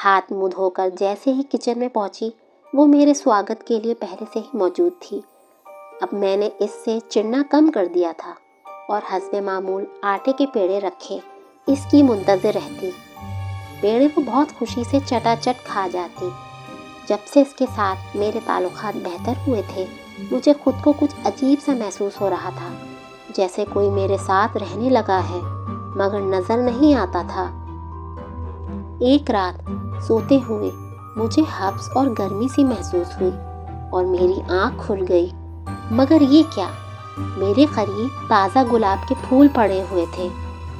ہاتھ منہ دھو کر جیسے ہی کچن میں پہنچی وہ میرے سواگت کے لیے پہلے سے ہی موجود تھی۔ اب میں نے اس سے چڑنا کم کر دیا تھا اور حسب معمول آٹے کے پیڑے رکھے اس کی منتظر رہتی۔ پیڑے وہ بہت خوشی سے چٹا چٹ کھا جاتی۔ جب سے اس کے ساتھ میرے تعلقات بہتر ہوئے تھے مجھے خود کو کچھ عجیب سا محسوس ہو رہا تھا، جیسے کوئی میرے ساتھ رہنے لگا ہے مگر نظر نہیں آتا تھا۔ ایک رات سوتے ہوئے مجھے حبس اور گرمی سی محسوس ہوئی اور میری آنکھ کھل گئی، مگر یہ کیا؟ میرے قریب تازہ گلاب کے پھول پڑے ہوئے تھے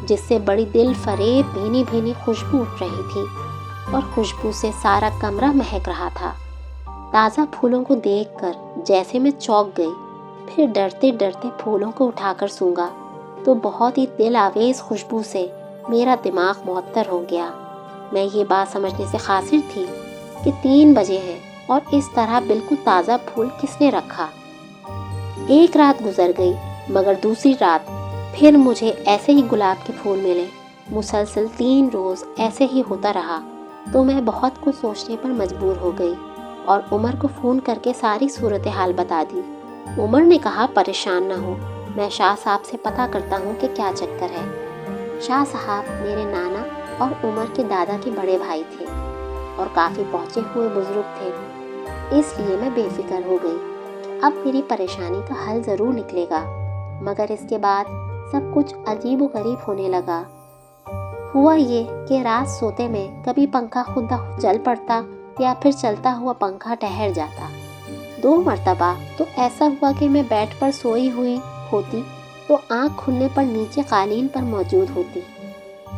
جس سے بڑی دل فریب بھینی بھینی خوشبو اٹھ رہی تھی اور خوشبو سے سارا کمرہ مہک رہا تھا۔ تازہ پھولوں کو دیکھ کر جیسے میں چونک گئی، پھر ڈرتے ڈرتے پھولوں کو اٹھا کر سونگھا تو بہت ہی دل آویز خوشبو سے میرا دماغ معطر ہو گیا۔ میں یہ بات سمجھنے سے قاصر تھی کہ 3 بجے ہیں اور اس طرح بالکل تازہ پھول کس نے رکھا۔ ایک رات گزر گئی مگر دوسری رات پھر مجھے ایسے ہی گلاب کے پھول ملے۔ مسلسل 3 روز ایسے ہی ہوتا رہا تو میں بہت کچھ سوچنے پر مجبور ہو گئی اور عمر کو فون کر کے ساری صورتحال بتا دی۔ عمر نے کہا پریشان نہ ہو، میں شاہ صاحب سے پتہ کرتا ہوں کہ کیا چکر ہے۔ شاہ صاحب میرے نانا اور عمر کے دادا کے بڑے بھائی تھے اور کافی پہنچے ہوئے بزرگ تھے، اس لیے میں بے فکر ہو گئی کہ اب میری پریشانی کا حل ضرور نکلے گا۔ مگر اس کے بعد سب کچھ عجیب و غریب ہونے لگا۔ ہوا یہ کہ رات سوتے میں کبھی پنکھا خود بخود چل پڑتا یا پھر چلتا ہوا پنکھا ٹھہر جاتا۔ 2 مرتبہ تو ایسا ہوا کہ میں بیڈ پر سوئی ہوئی ہوتی تو آنکھ کھلنے پر نیچے قالین پر موجود ہوتی،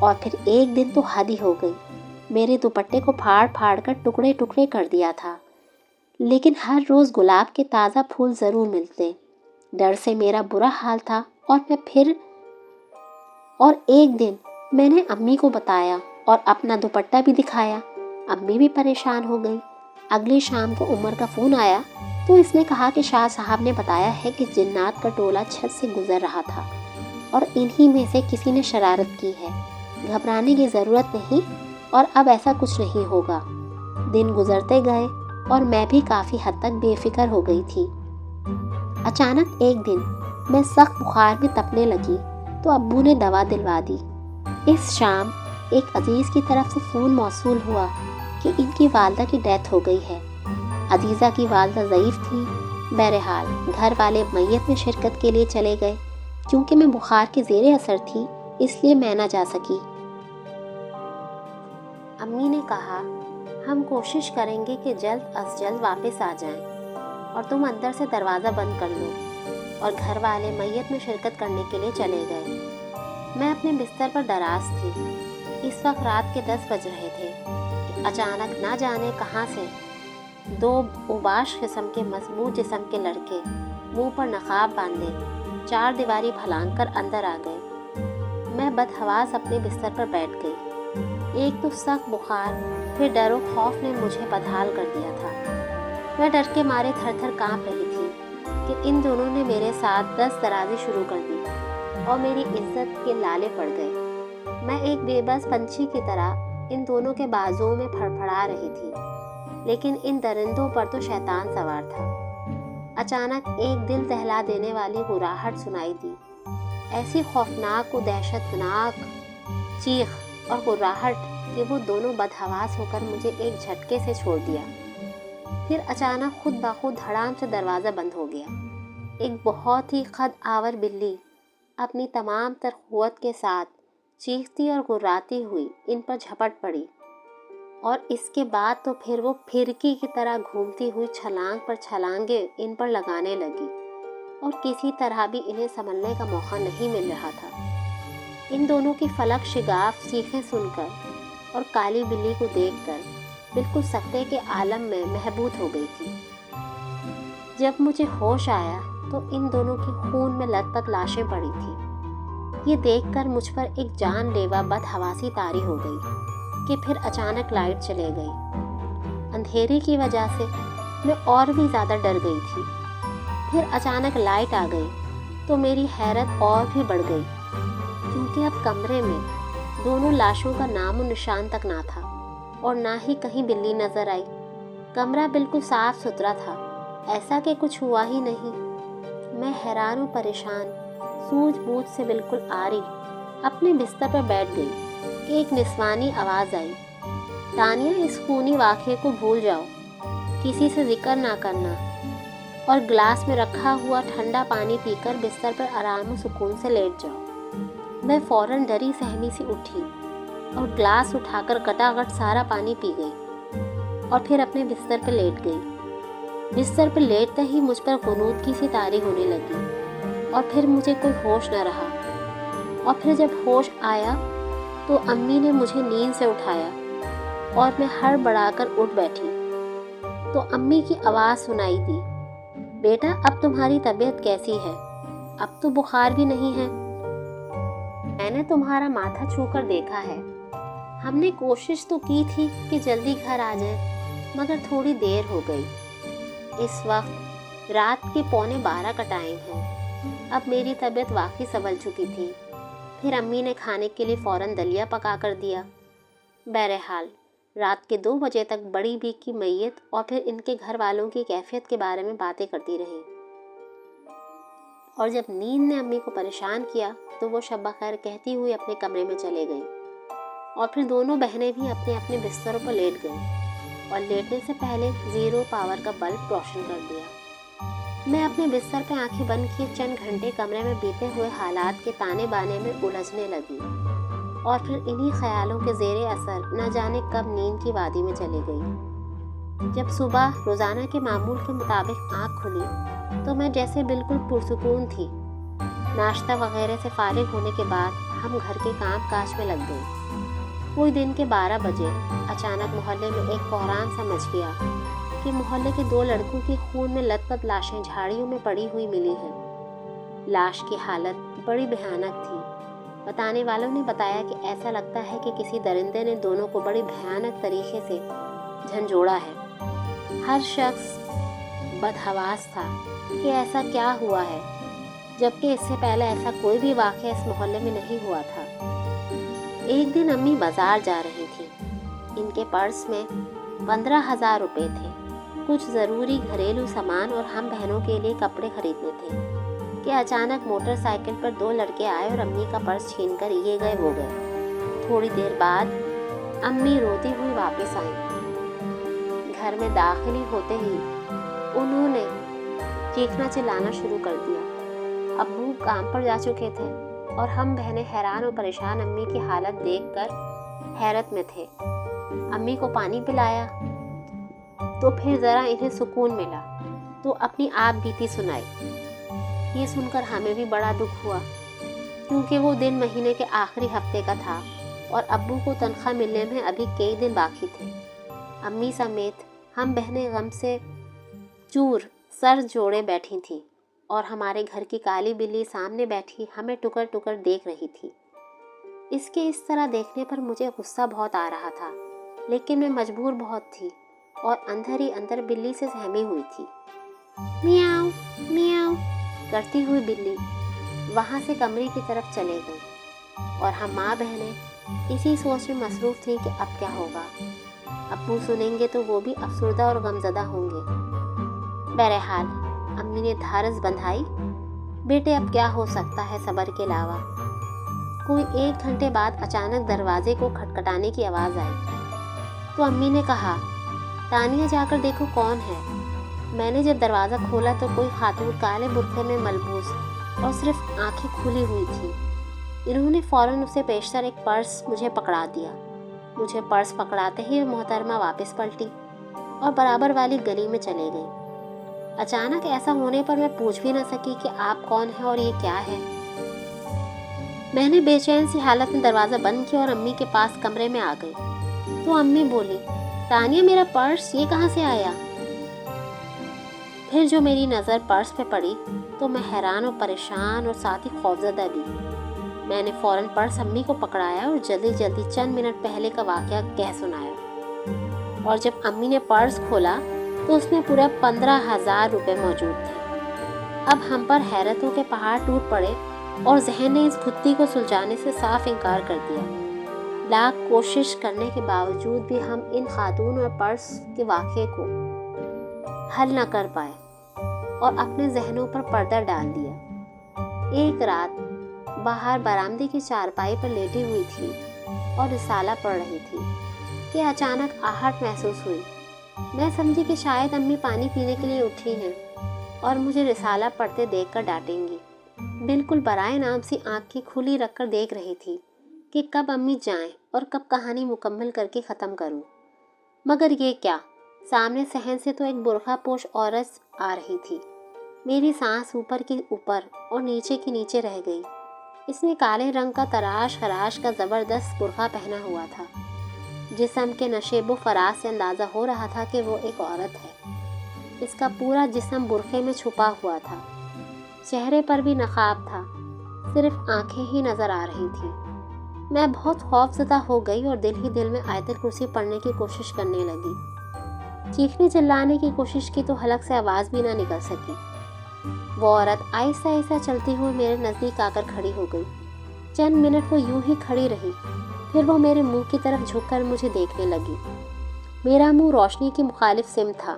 اور پھر ایک دن تو حد ہی ہو گئی، میرے دوپٹے کو پھاڑ پھاڑ کر ٹکڑے ٹکڑے کر دیا تھا، لیکن ہر روز گلاب کے تازہ پھول ضرور ملتے۔ ڈر سے میرا برا حال تھا اور ایک دن میں نے امی کو بتایا اور اپنا دوپٹہ بھی دکھایا۔ امی بھی پریشان ہو گئی۔ اگلی شام کو عمر کا فون آیا تو اس نے کہا کہ شاہ صاحب نے بتایا ہے کہ جنات کا ٹولہ چھت سے گزر رہا تھا اور انہی میں سے کسی نے شرارت کی ہے۔ گھبرانے کی ضرورت نہیں اور اب ایسا کچھ نہیں ہوگا۔ دن گزرتے گئے اور میں بھی کافی حد تک بے فکر ہو گئی تھی۔ اچانک ایک دن میں سخت بخار میں تپنے لگی تو ابو نے دوا دلوا دی۔ اس شام ایک عزیز کی طرف سے فون موصول ہوا کہ ان کی والدہ کی ڈیتھ ہو گئی ہے۔ عزیزہ کی والدہ ضعیف تھی۔ بہرحال گھر والے میت میں شرکت کے لیے چلے گئے۔ کیونکہ میں بخار کے زیر اثر تھی اس لیے میں نہ جا سکی۔ امی نے کہا ہم کوشش کریں گے کہ جلد از جلد واپس آ جائیں اور تم اندر سے دروازہ بند کر لو، اور گھر والے میت میں شرکت کرنے کے لیے چلے گئے۔ میں اپنے بستر پر دراز تھی۔ اس وقت رات کے 10 بج رہے تھے کہ اچانک نہ جانے کہاں سے 2 اوباش قسم کے مضبوط جسم کے لڑکے منہ پر نقاب باندھے 4 دیواری پھلانگ کر اندر آ گئے۔ میں بدحواس اپنے بستر پر بیٹھ گئی۔ ایک تو سخت بخار، پھر ڈر و خوف نے مجھے بدحال کر دیا تھا۔ میں ڈر کے مارے تھر تھر کانپ رہی تھی کہ ان دونوں نے میرے ساتھ دست درازی شروع کر دی اور میری عزت کے لالے پڑ گئے۔ میں ایک بے بس پنچھی کی طرح ان دونوں کے بازوؤں میں پھڑپھڑا رہی تھی، لیکن ان درندوں پر تو شیطان سوار تھا۔ اچانک ایک دل دہلا دینے والی گراہٹ سنائی دی، ایسی خوفناک و دہشت ناک چیخ اور گراہٹ کہ وہ دونوں بدحواس ہو کر مجھے ایک جھٹکے سے چھوڑ دیا۔ پھر اچانک خود بخود دھڑام سے دروازہ بند ہو گیا۔ ایک بہت ہی خود آور بلی اپنی تمام تر قوت کے ساتھ چیختی اور گراتی ہوئی ان پر جھپٹ پڑی، اور اس کے بعد تو پھر وہ پھرکی کی طرح گھومتی ہوئی چھلانگ پر چھلانگیں ان پر لگانے لگی، اور کسی طرح بھی انہیں سنبھلنے کا موقع نہیں مل رہا تھا۔ ان دونوں کی فلک شگاف چیخیں سن کر اور کالی بلی کو دیکھ کر بالکل سکتے کے عالم میں محبوط ہو گئی تھی۔ جب مجھے ہوش آیا تو ان دونوں کی خون میں لت پت لاشیں پڑی تھیں۔ یہ دیکھ کر مجھ پر ایک جان لیوا بدحواسی طاری ہو گئی کہ پھر اچانک لائٹ چلے گئی۔ اندھیرے کی وجہ سے میں اور بھی زیادہ ڈر گئی تھی۔ پھر اچانک لائٹ آ گئی تو میری حیرت اور بھی بڑھ گئی، کیونکہ اب کمرے میں دونوں لاشوں کا نام و نشان تک نہ تھا۔ اور نہ ہی کہیں بلی نظر آئی۔ کمرہ بالکل صاف ستھرا تھا، ایسا کہ کچھ ہوا ہی نہیں۔ میں حیران و پریشان، سوجھ بوجھ سے بالکل عاری، اپنے بستر پر بیٹھ گئی کہ ایک نسوانی آواز آئی، تانیہ اس خونی واقعے کو بھول جاؤ، کسی سے ذکر نہ کرنا، اور گلاس میں رکھا ہوا ٹھنڈا پانی پی کر بستر پر آرام و سکون سے لیٹ جاؤ۔ میں فوراً ڈری سہمی سی اٹھی اور گلاس اٹھا کر گٹاگٹ سارا پانی پی گئی اور پھر اپنے بستر پر لیٹ گئی۔ بستر پر لیٹتے ہی مجھ پر غنودگی سی طاری ہونے لگی اور پھر مجھے کوئی ہوش نہ رہا، اور پھر جب ہوش آیا تو امی نے مجھے نیند سے اٹھایا اور میں ہڑبڑا کر اٹھ بیٹھی تو امی کی آواز سنائی دی، بیٹا اب تمہاری طبیعت کیسی ہے؟ اب تو بخار بھی نہیں ہے۔ میں نے تمہارا ماتھا چھو کر دیکھا ہے، ہم نے کوشش تو کی تھی کہ جلدی گھر آ جائیں، مگر تھوڑی دیر ہو گئی۔ اس وقت رات کے 11:15 کا ٹائم ہے۔ اب میری طبیعت واقعی سنبھل چکی تھی۔ پھر امی نے کھانے کے لیے فوراً دلیا پکا کر دیا۔ بہرحال رات کے 2 بجے تک بڑی بی کی میت اور پھر ان کے گھر والوں کی کیفیت کے بارے میں باتیں کرتی رہی، اور جب نیند نے امی کو پریشان کیا تو وہ شب بخیر کہتی ہوئی اپنے کمرے میں چلے گئیں، اور پھر دونوں بہنیں بھی اپنے اپنے بستروں پر لیٹ گئیں اور لیٹنے سے پہلے 0 پاور کا بلب روشن کر دیا۔ میں اپنے بستر پہ آنکھیں بند کیے چند گھنٹے کمرے میں بیتے ہوئے حالات کے تانے بانے میں الجھنے لگی، اور پھر انہی خیالوں کے زیر اثر نہ جانے کب نیند کی وادی میں چلی گئی۔ جب صبح روزانہ کے معمول کے مطابق آنکھ کھلی تو میں جیسے بالکل پرسکون تھی۔ ناشتہ وغیرہ سے فارغ ہونے کے بعد ہم گھر کے کام کاج میں لگ گئے۔ کوئی دن کے 12 بجے اچانک محلے میں ایک کوہرام سا مچ گیا کہ محلے کے 2 لڑکوں کی خون میں لت پت لاشیں جھاڑیوں میں پڑی ہوئی ملی ہیں۔ لاش کی حالت بڑی بھیانک تھی۔ بتانے والوں نے بتایا کہ ایسا لگتا ہے کہ کسی درندے نے دونوں کو بڑی بھیانک طریقے سے جھنجھوڑا ہے۔ ہر شخص بدحواس تھا کہ ایسا کیا ہوا ہے، جبکہ اس سے پہلے ایسا کوئی بھی واقعہ اس محلے میں نہیں ہوا تھا۔ ایک دن امی بازار جا رہی تھی۔ ان کے پرس میں 15,000 روپے تھے۔ کچھ ضروری گھریلو سامان اور ہم بہنوں کے لیے کپڑے خریدنے تھے کہ اچانک موٹر سائیکل پر 2 لڑکے آئے اور امی کا پرس چھین کر یہ گئے وہ گئے۔ تھوڑی دیر بعد امی روتی ہوئی واپس آئیں۔ گھر میں داخل ہوتے ہی انہوں نے چیخنا چلانا شروع کر دیا۔ ابو کام پر جا چکے تھے اور ہم بہنیں حیران و پریشان امی کی حالت دیکھ کر حیرت میں تھے۔ امی کو پانی پلایا تو پھر ذرا انہیں سکون ملا تو اپنی آپ بیتی سنائی۔ یہ سن کر ہمیں بھی بڑا دکھ ہوا، کیونکہ وہ دن مہینے کے آخری ہفتے کا تھا اور ابو کو تنخواہ ملنے میں ابھی کئی دن باقی تھے۔ امی سمیت ہم بہنیں غم سے چور سر جوڑے بیٹھی تھیں اور ہمارے گھر کی کالی بلی سامنے بیٹھی ہمیں ٹکر ٹکر دیکھ رہی تھی۔ اس کے اس طرح دیکھنے پر مجھے غصہ بہت آ رہا تھا، لیکن میں مجبور بہت تھی اور اندر ہی اندر بلی سے سہمی ہوئی تھی۔ میاؤ میاؤ کرتی ہوئی بلی وہاں سے کمرے کی طرف چلے گئی اور ہم ماں بہنیں اسی سوچ میں مصروف تھیں کہ اب کیا ہوگا۔ ابو سنیں گے تو وہ بھی افسردہ اور غمزدہ ہوں گے۔ بہرحال امی نے دھارس بندھائی، بیٹے اب کیا ہو سکتا ہے صبر کے علاوہ۔ کوئی 1 گھنٹے بعد اچانک دروازے کو کھٹکھٹانے کی آواز آئی تو امی نے کہا، تانیہ جا کر دیکھو کون ہے۔ میں نے جب دروازہ کھولا تو کوئی خاتون کالے برقعے میں ملبوس اور صرف آنکھیں کھلی ہوئی تھی۔ انہوں نے فوراً اسے پیشتر ایک پرس مجھے پکڑا دیا۔ مجھے پرس پکڑاتے ہی محترمہ واپس پلٹی اور برابر والی گلی میں چلے گئی۔ اچانک ایسا ہونے پر میں پوچھ بھی نہ سکی کہ آپ کون ہیں اور یہ کیا ہے۔ میں نے بے چین سی حالت میں دروازہ بند کیا اور امی کے پاس کمرے میں آ گئی تو امی بولی، تانیہ میرا پرس یہ کہاں سے آیا؟ پھر جو میری نظر پرس پہ پڑی تو میں حیران و پریشان اور ساتھ ہی خوفزدہ بھی۔ میں نے فوراً پرس امی کو پکڑایا اور جلدی جلدی چند منٹ پہلے کا واقعہ کہہ سنایا، اور جب امی نے پرس کھولا تو اس میں پورا 15,000 روپے موجود تھے۔ اب ہم پر حیرتوں کے پہاڑ ٹوٹ پڑے اور ذہن نے اس گتھی کو سلجھانے سے صاف انکار کر دیا۔ لاکھ کوشش کرنے کے باوجود بھی ہم ان خاتون اور پرس کے واقعے کو حل نہ کر پائے اور اپنے ذہنوں پر پردہ ڈال دیا۔ ایک رات باہر برآمدے کی چارپائی پر لیٹی ہوئی تھی اور رسالہ پڑھ رہی تھی کہ اچانک آہٹ محسوس ہوئی۔ میں سمجھی کہ شاید امی پانی پینے کے لیے اٹھی ہیں اور مجھے رسالہ پڑھتے دیکھ کر ڈانٹیں گی۔ بالکل برائے نام سی آنکھیں کھلی رکھ کر دیکھ رہی تھی کہ کب امی جائیں اور کب کہانی مکمل کر کے ختم کروں۔ مگر یہ کیا، سامنے صحن سے تو ایک برقع پوش عورت آ رہی تھی۔ میری سانس اوپر کی اوپر اور نیچے کی نیچے رہ گئی۔ اس نے کالے رنگ کا تراش خراش کا زبردست برقع پہنا ہوا تھا۔ جسم کے نشیب و فراز سے اندازہ ہو رہا تھا کہ وہ ایک عورت ہے۔ اس کا پورا جسم برقعے میں چھپا ہوا تھا۔ چہرے پر بھی نقاب تھا، صرف آنکھیں ہی نظر آ رہی تھیں۔ میں بہت خوف زدہ ہو گئی اور دل ہی دل میں آیت الکرسی پڑھنے کی کوشش کرنے لگی۔ چیخنے چلانے کی کوشش کی تو حلق سے آواز بھی نہ نکل سکی۔ وہ عورت آہستہ آہستہ چلتی ہوئی میرے نزدیک آ کر کھڑی ہو گئی۔ چند منٹ وہ یوں ہی کھڑی رہی، پھر وہ میرے منہ کی طرف جھک کر مجھے دیکھنے لگی۔ میرا منہ روشنی کی مخالف سمت تھا۔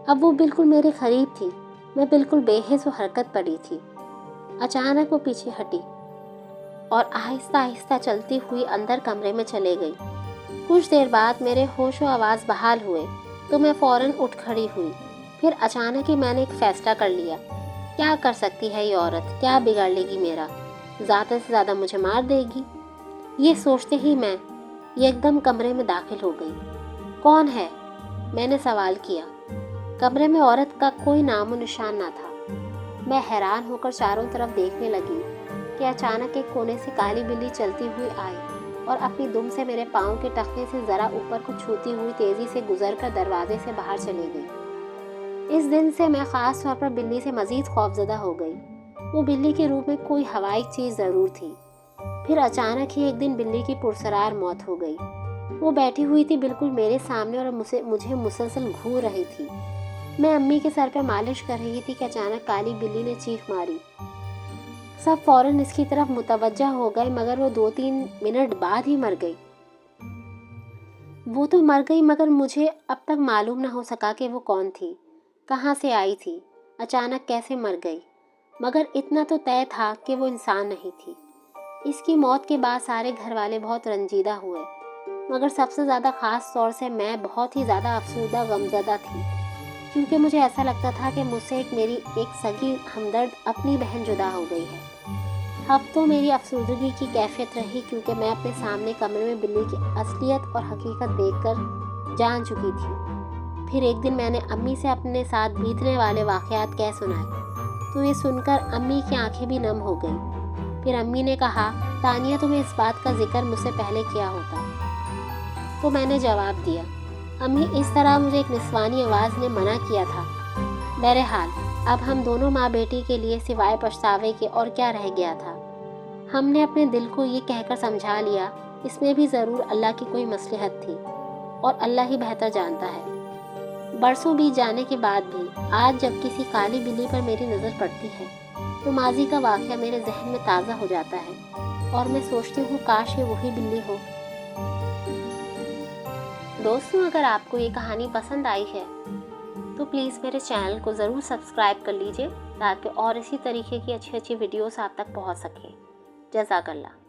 اب وہ بالکل میرے قریب تھی۔ میں بالکل بے حس و حرکت پڑی تھی۔ اچانک وہ پیچھے ہٹی اور آہستہ آہستہ چلتی ہوئی اندر کمرے میں چلے گئی۔ کچھ دیر بعد میرے ہوش و آواز بحال ہوئے تو میں فوراً اٹھ کھڑی ہوئی۔ پھر اچانک ہی میں نے ایک فیصلہ کر لیا۔ کیا کر سکتی ہے یہ عورت؟ کیا بگاڑ لے گی میرا؟ زیادہ سے زیادہ مجھے مار دے گی۔ یہ سوچتے ہی میں ایک دم کمرے میں داخل ہو گئی۔ کون ہے؟ میں نے سوال کیا۔ کمرے میں عورت کا کوئی نام و نشان نہ تھا۔ میں حیران ہو کر چاروں طرف دیکھنے لگی کہ اچانک ایک کونے سے کالی بلی چلتی ہوئی آئی اور اپنی دم سے میرے پاؤں کے ٹخنے سے ذرا اوپر کو چھوتی ہوئی تیزی سے گزر کر دروازے سے باہر چلی گئی۔ اس دن سے میں خاص طور پر بلی سے مزید خوفزدہ ہو گئی۔ وہ بلی کے روپ میں کوئی ہوائی چیز ضرور تھی۔ پھر اچانک ہی ایک دن بلی کی پرسرار موت ہو گئی۔ وہ بیٹھی ہوئی تھی بالکل میرے سامنے اور مجھے مسلسل گھور رہی تھی۔ میں امی کے سر پہ مالش کر رہی تھی کہ اچانک کالی بلی نے چیخ ماری۔ سب فوراً اس کی طرف متوجہ ہو گئے، مگر وہ 2-3 منٹ بعد ہی مر گئی۔ وہ تو مر گئی مگر مجھے اب تک معلوم نہ ہو سکا کہ وہ کون تھی، کہاں سے آئی تھی، اچانک کیسے مر گئی۔ مگر اتنا تو طے تھا کہ وہ انسان نہیں تھی۔ اس کی موت کے بعد سارے گھر والے بہت رنجیدہ ہوئے، مگر سب سے زیادہ خاص طور سے میں بہت ہی زیادہ افسردہ غمزدہ تھی، کیونکہ مجھے ایسا لگتا تھا کہ مجھ سے میری ایک سگی ہمدرد اپنی بہن جدا ہو گئی ہے۔ اب تو میری افسردگی کی کیفیت رہی، کیونکہ میں اپنے سامنے کمرے میں بلی کی اصلیت اور حقیقت دیکھ کر جان چکی تھی۔ پھر ایک دن میں نے امی سے اپنے ساتھ بیتنے والے واقعات کہہ سنائے تو یہ سن کر امی کی آنکھیں بھی نم ہو گئیں۔ پھر امی نے کہا، تانیہ تمہیں اس بات کا ذکر مجھ سے پہلے کیا ہوتا؟ تو میں نے جواب دیا، امی اس طرح مجھے ایک نسوانی آواز نے منع کیا تھا۔ بہرحال اب ہم دونوں ماں بیٹی کے لیے سوائے پچھتاوے کے اور کیا رہ گیا تھا؟ ہم نے اپنے دل کو یہ کہہ کر سمجھا لیا، اس میں بھی ضرور اللہ کی کوئی مصلحت تھی اور اللہ ہی بہتر جانتا ہے۔ برسوں بیت جانے کے بعد بھی آج جب کسی کالی بلی پر میری نظر پڑتی ہے تو ماضی کا واقعہ میرے ذہن میں تازہ ہو جاتا ہے اور میں سوچتی ہوں کاش یہ وہی بلی ہو۔ دوستوں، اگر آپ کو یہ کہانی پسند آئی ہے تو پلیز میرے چینل کو ضرور سبسکرائب کر لیجئے تاکہ اور اسی طریقے کی اچھی اچھی ویڈیوز آپ تک پہنچ سکیں۔ جزاک اللہ۔